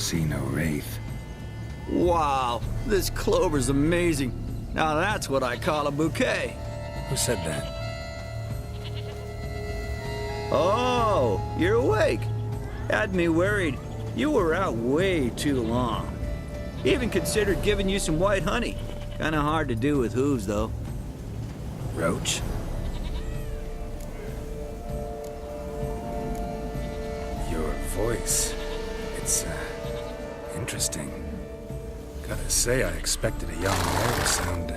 see no wraith. Wow, this clover's amazing. Now that's what I call a bouquet. Who said that? Oh, you're awake. Had me worried. You were out way too long. Even considered giving you some white honey. Kinda hard to do with hooves, though. Roach? Your voice. It's, interesting. Gotta say, I expected a young male to sound,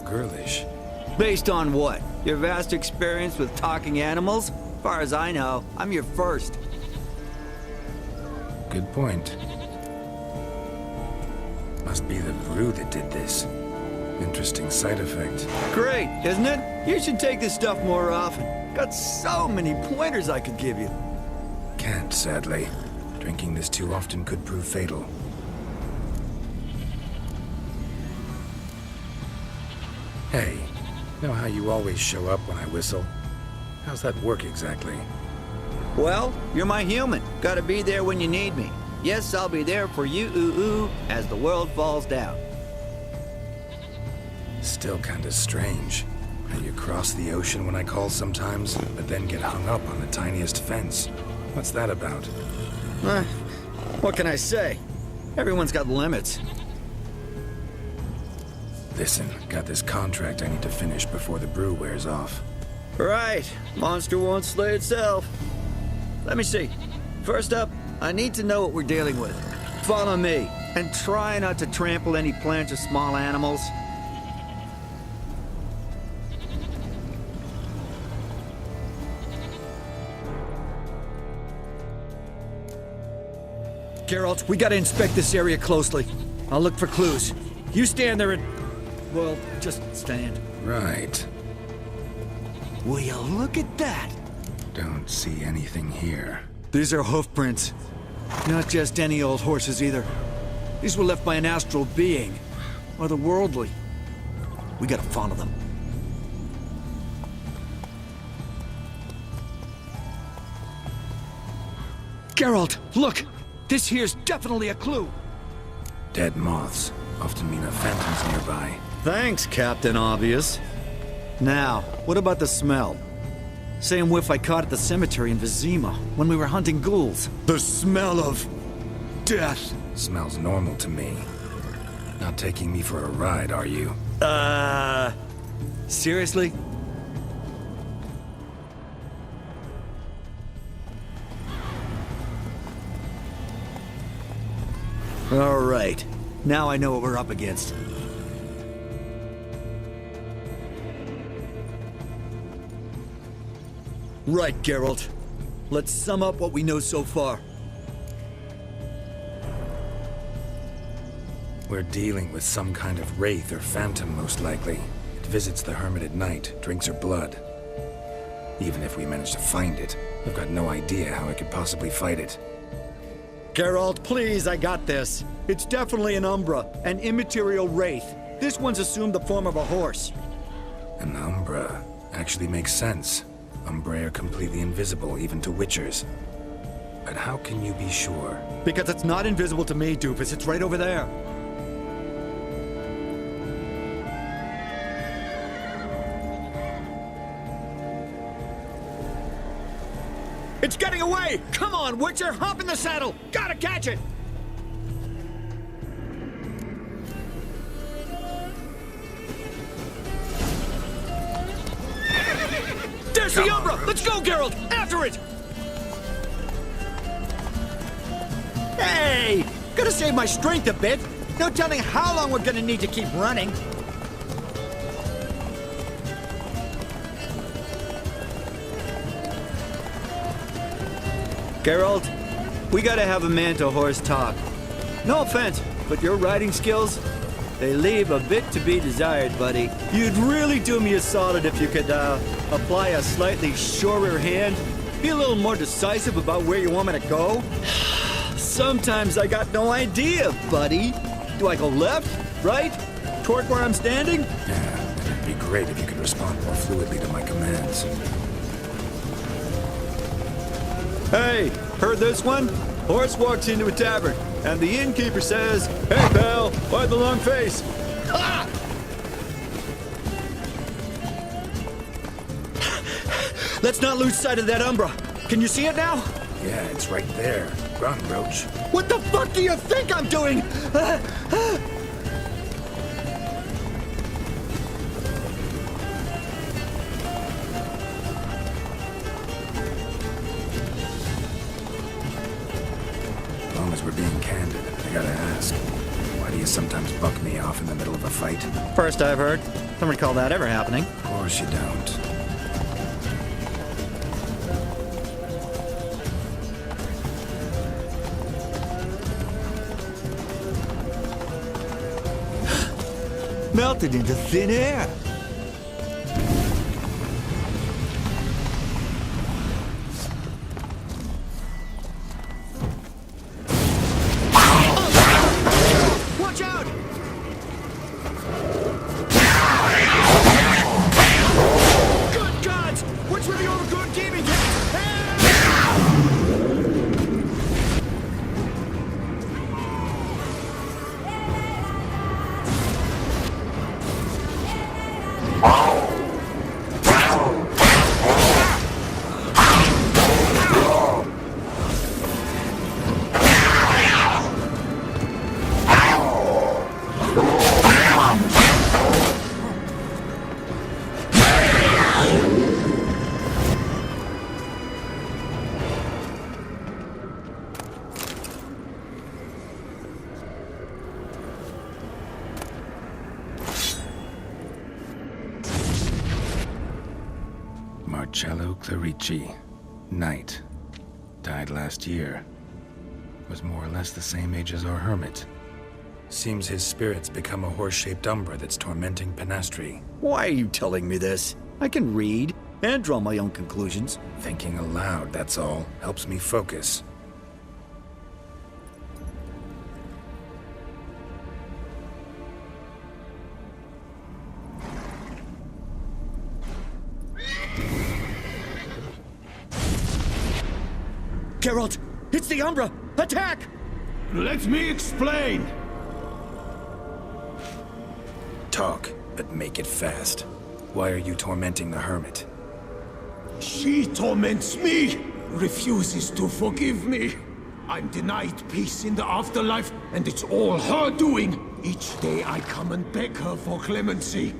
girlish. Based on what? Your vast experience with talking animals? As far as I know, I'm your first. Good point. Must be the brew that did this. Interesting side effect. Great, isn't it? You should take this stuff more often. Got so many pointers I could give you. Can't, sadly. Drinking this too often could prove fatal. Hey, know how you always show up when I whistle? How's that work exactly? Well, you're my human. Gotta be there when you need me. Yes, I'll be there for you, ooh, as the world falls down. Still kinda strange. How you cross the ocean when I call sometimes, but then get hung up on the tiniest fence. What's that about? What can I say? Everyone's got limits. Listen, got this contract I need to finish before the brew wears off. Right. Monster won't slay itself. Let me see. First up, I need to know what we're dealing with. Follow me, and try not to trample any plants or small animals. Geralt, we gotta inspect this area closely. I'll look for clues. You stand there and... well, just stand. Right. Will you look at that? Don't see anything here. These are hoof prints. Not just any old horses either. These were left by an astral being. Otherworldly. We gotta follow them. Geralt, look! This here's definitely a clue. Dead moths often mean a phantom's nearby. Thanks, Captain Obvious. Now, what about the smell? Same whiff I caught at the cemetery in Vizima when we were hunting ghouls. The smell of... death. Smells normal to me. Not taking me for a ride, are you? Seriously? All right. Now I know what we're up against. Right, Geralt. Let's sum up what we know so far. We're dealing with some kind of wraith or phantom, most likely. It visits the hermit at night, drinks her blood. Even if we manage to find it, I've got no idea how I could possibly fight it. Geralt, please, I got this. It's definitely an Umbra, an immaterial wraith. This one's assumed the form of a horse. An Umbra actually makes sense. Umbrae are completely invisible, even to Witchers. But how can you be sure? Because it's not invisible to me, Doofus. It's right over there. It's getting away! Come on, Witcher! Hop in the saddle! Gotta catch it! There's the Umbra! Let's go, Geralt! After it! Hey! Gotta save my strength a bit. No telling how long we're gonna need to keep running. Geralt, we gotta have a man-to-horse talk. No offense, but your riding skills, they leave a bit to be desired, buddy. You'd really do me a solid if you could, apply a slightly surer hand. Be a little more decisive about where you want me to go. Sometimes I got no idea, buddy. Do I go left, right, toward where I'm standing? Yeah, it'd be great if you could respond more fluidly to my commands. Hey, heard this one? Horse walks into a tavern, and the innkeeper says, "Hey, pal, why the long face?" Ha! Let's not lose sight of that Umbra. Can you see it now? Yeah, it's right there. Run, Roach. What the fuck do you think I'm doing? As long as we're being candid, I gotta ask. Why do you sometimes buck me off in the middle of a fight? First I've heard. Don't recall that ever happening. Of course you don't. Melted into thin air. Watch out! Good gods! What's with the overgrown gaming cat? Marcello Clarici, Knight. Died last year. Was more or less the same age as our hermit. Seems his spirit's become a horse-shaped umbra that's tormenting Penastri. Why are you telling me this? I can read and draw my own conclusions. Thinking aloud, that's all. Helps me focus. Geralt, it's the Umbra! Attack! Let me explain! Talk, but make it fast. Why are you tormenting the hermit? She torments me, refuses to forgive me. I'm denied peace in the afterlife, and it's all her doing. Each day I come and beg her for clemency.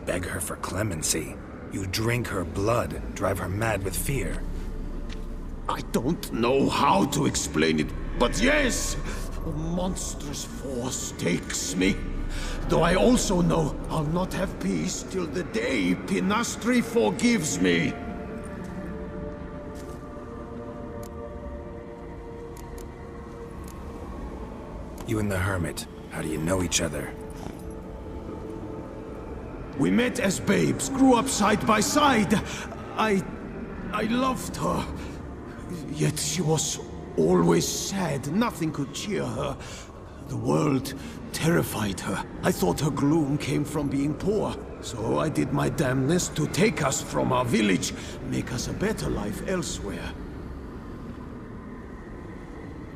Beg her for clemency? You drink her blood, drive her mad with fear. I don't know how to explain it, but yes! A monstrous force takes me. Though I also know I'll not have peace till the day Penastri forgives me. You and the hermit, how do you know each other? We met as babes, grew up side by side. I loved her. Yet she was always sad. Nothing could cheer her. The world terrified her. I thought her gloom came from being poor. So I did my damnedest to take us from our village, make us a better life elsewhere.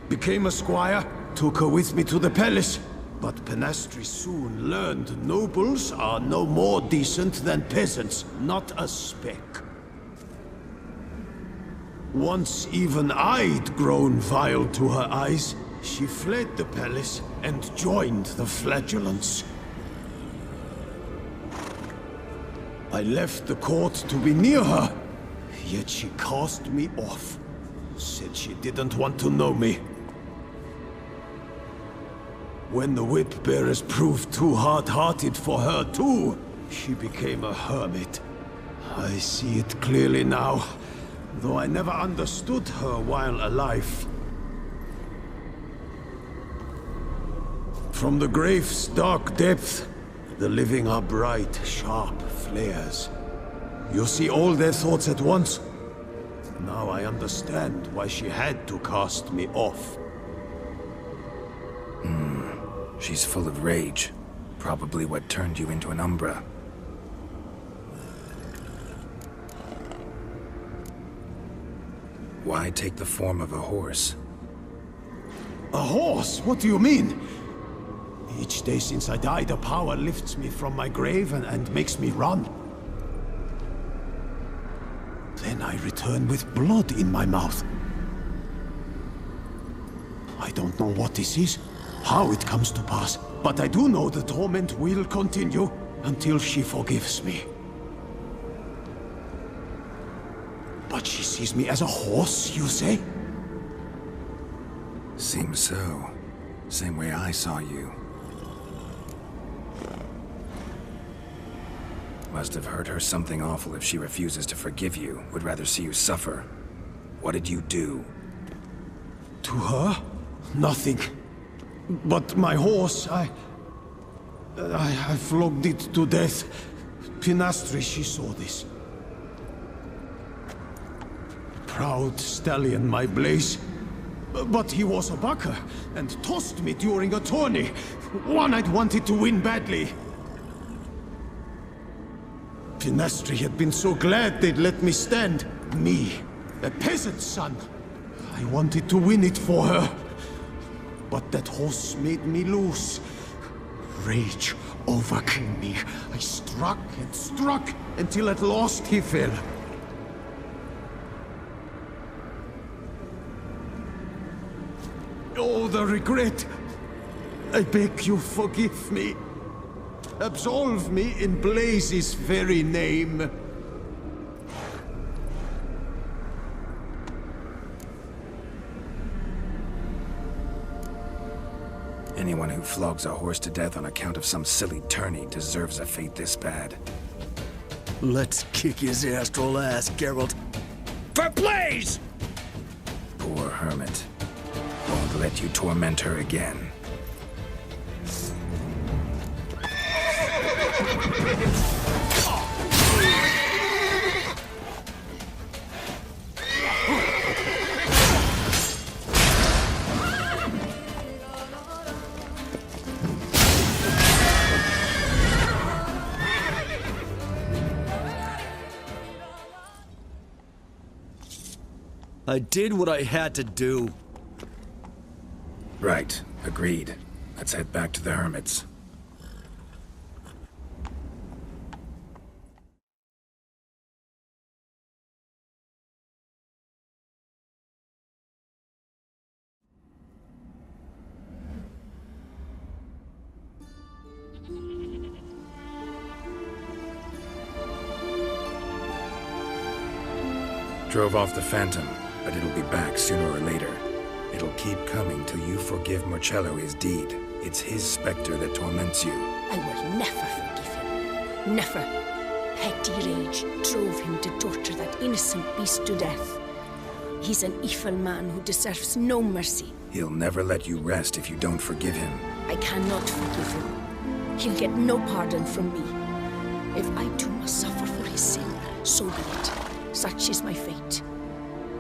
Became a squire, took her with me to the palace. But Penastri soon learned nobles are no more decent than peasants, not a speck. Once even I'd grown vile to her eyes, she fled the palace and joined the flagellants. I left the court to be near her, yet she cast me off. Said she didn't want to know me. When the whip-bearers proved too hard-hearted for her too, she became a hermit. I see it clearly now, though I never understood her while alive. From the grave's dark depth, the living are bright, sharp flares. You see all their thoughts at once. Now I understand why she had to cast me off. She's full of rage. Probably what turned you into an Umbra. Why take the form of a horse? A horse? What do you mean? Each day since I died, the power lifts me from my grave and makes me run. Then I return with blood in my mouth. I don't know what this is, how it comes to pass, but I do know the torment will continue until she forgives me. But she sees me as a horse, you say? Seems so. Same way I saw you. Must have hurt her something awful if she refuses to forgive you, would rather see you suffer. What did you do? To her? Nothing. But my horse, I flogged it to death. Pinastri, she saw this. Proud stallion, my Blaze. But he was a bucker, and tossed me during a tourney. One I'd wanted to win badly. Pinastri had been so glad they'd let me stand. Me, a peasant's son. I wanted to win it for her. But that horse made me lose. Rage overcame me. I struck and struck until at last he fell. Oh, the regret. I beg you, forgive me. Absolve me in Blaze's very name. Anyone who flogs a horse to death on account of some silly tourney deserves a fate this bad. Let's kick his astral ass, Geralt. For Blaze! Poor hermit. Won't let you torment her again. I did what I had to do. Right. Agreed. Let's head back to the hermits. Drove off the Phantom, but it'll be back sooner or later. It'll keep coming till you forgive Marcello his deed. It's his specter that torments you. I will never forgive him. Never. Petty rage drove him to torture that innocent beast to death. He's an evil man who deserves no mercy. He'll never let you rest if you don't forgive him. I cannot forgive him. He'll get no pardon from me. If I too must suffer for his sin, so be it. Such is my fate.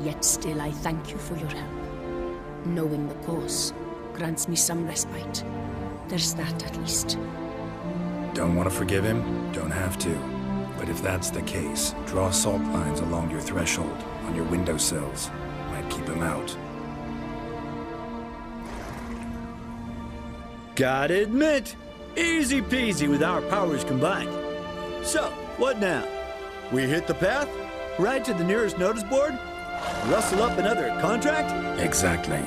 Yet still I thank you for your help. Knowing the cause grants me some respite. There's that at least. Don't want to forgive him? Don't have to. But if that's the case, draw salt lines along your threshold, on your windowsills. Might keep him out. Gotta admit, easy peasy with our powers combined. So, what now? We hit the path? Right to the nearest notice board? Rustle up another contract? Exactly.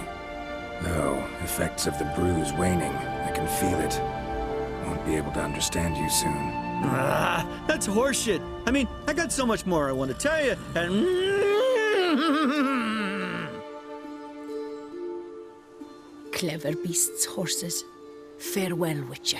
Though, effects of the bruise waning. I can feel it. Won't be able to understand you soon. That's horseshit. I mean, I got so much more I want to tell you, and... Clever beasts, horses. Farewell, Witcher.